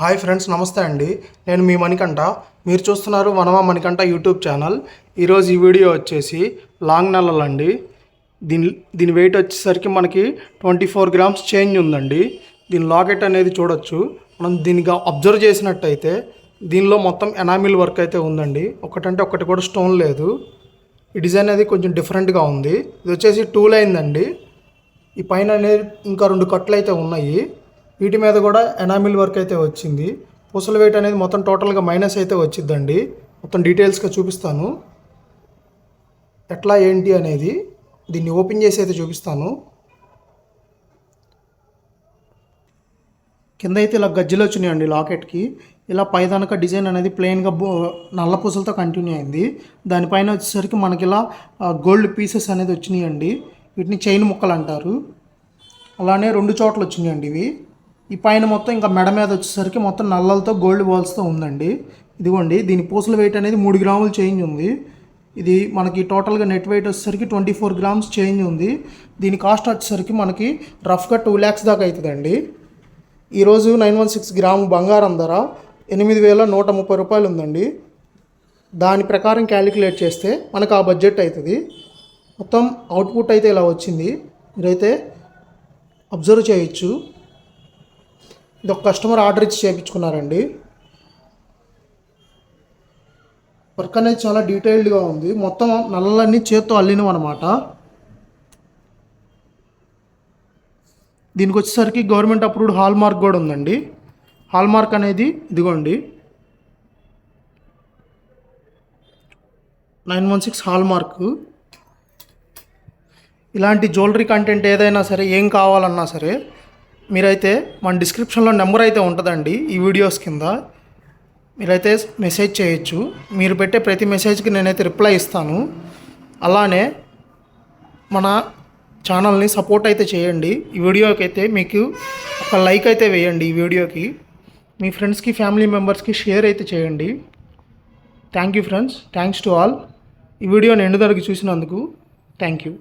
Hi friends, నమస్తే అండి. నేను మీ మణికంఠ. మీరు చూస్తున్నారు వనమా మణికంఠ యూట్యూబ్ ఛానల్. ఈరోజు ఈ వీడియో వచ్చేసి లాంగ్ నల్లలు అండి. దీని వెయిట్ వచ్చేసరికి మనకి 24 గ్రామ్స్ చేంజ్ ఉందండి. దీని లాకెట్ అనేది చూడొచ్చు. మనం దీనిగా అబ్జర్వ్ చేసినట్టయితే దీనిలో మొత్తం ఎనామిల్ వర్క్ అయితే ఉందండి. ఒకటంటే ఒకటి కూడా స్టోన్ లేదు. ఈ డిజైన్ అనేది కొంచెం డిఫరెంట్గా ఉంది. ఇది వచ్చేసి 2 లైన్ అండి. ఈ పైన అనేది ఇంకా 2 కట్లు అయితే ఉన్నాయి. వీటి మీద కూడా ఎనామిల్ వర్క్ అయితే వచ్చింది. పూసల వెయిట్ అనేది మొత్తం టోటల్గా మైనస్ అయితే వచ్చిందండి. మొత్తం డీటెయిల్స్గా చూపిస్తాను ఎట్లా ఏంటి అనేది. దీన్ని ఓపెన్ చేసి అయితే చూపిస్తాను. కింద అయితే ఇలా గజ్జలు వచ్చినాయండి లాకెట్కి. ఇలా పైదానక డిజైన్ అనేది ప్లెయిన్గా నల్ల పూసలతో కంటిన్యూ అయింది. దానిపైన వచ్చేసరికి మనకి ఇలా గోల్డ్ పీసెస్ అనేది వచ్చినాయండి. వీటిని చైన్ ముక్కలు అంటారు. అలానే 2 చోట్ల వచ్చినాయండి ఇవి. ఈ పైన మొత్తం ఇంకా మెడ మీద వచ్చేసరికి మొత్తం నల్లలతో గోల్డ్ బాల్స్తో ఉందండి. ఇదిగోండి, దీని పూసల వెయిట్ అనేది 3 గ్రాములు చేంజ్ ఉంది. ఇది మనకి టోటల్గా నెట్ వెయిట్ వచ్చేసరికి 24 గ్రామ్స్ చేంజ్ ఉంది. దీని కాస్ట్ వచ్చేసరికి మనకి రఫ్గా 2 lakhs దాకా అవుతుందండి. ఈరోజు 916 గ్రాము బంగారం ధర 8,130 రూపాయలు ఉందండి. దాని ప్రకారం క్యాలిక్యులేట్ చేస్తే మనకు ఆ బడ్జెట్ అవుతుంది. మొత్తం అవుట్పుట్ అయితే ఇలా వచ్చింది. మీరైతే అబ్జర్వ్ చేయొచ్చు. ఇది ఒక కస్టమర్ ఆర్డర్ ఇచ్చి చేయించుకున్నారండి. వర్క్ అనేది చాలా డీటెయిల్డ్గా ఉంది. మొత్తం నల్లలన్నీ చేత్తో అల్లినవి అనమాట. దీనికి వచ్చేసరికి గవర్నమెంట్ అప్రూవ్డ్ హాల్ మార్క్ కూడా ఉందండి. హాల్ మార్క్ అనేది ఇదిగోండి, 916 హాల్ మార్క్. ఇలాంటి జ్యువెలరీ కంటెంట్ ఏదైనా సరే, ఏం కావాలన్నా సరే మీరైతే మన డిస్క్రిప్షన్లో నెంబర్ అయితే ఉంటుందండి. ఈ వీడియోస్ కింద మీరైతే మెసేజ్ చేయొచ్చు. మీరు పెట్టే ప్రతి మెసేజ్కి నేనైతే రిప్లై ఇస్తాను. అలానే మన ఛానల్ని సపోర్ట్ అయితే చేయండి. ఈ వీడియోకి అయితే మీకు ఒక లైక్ అయితే వేయండి. ఈ వీడియోకి మీ ఫ్రెండ్స్కి, ఫ్యామిలీ మెంబర్స్కి షేర్ అయితే చేయండి. Thank you friends, thanks to all. ఈ వీడియోని ఎండు వరకు చూసినందుకు థ్యాంక్ యూ.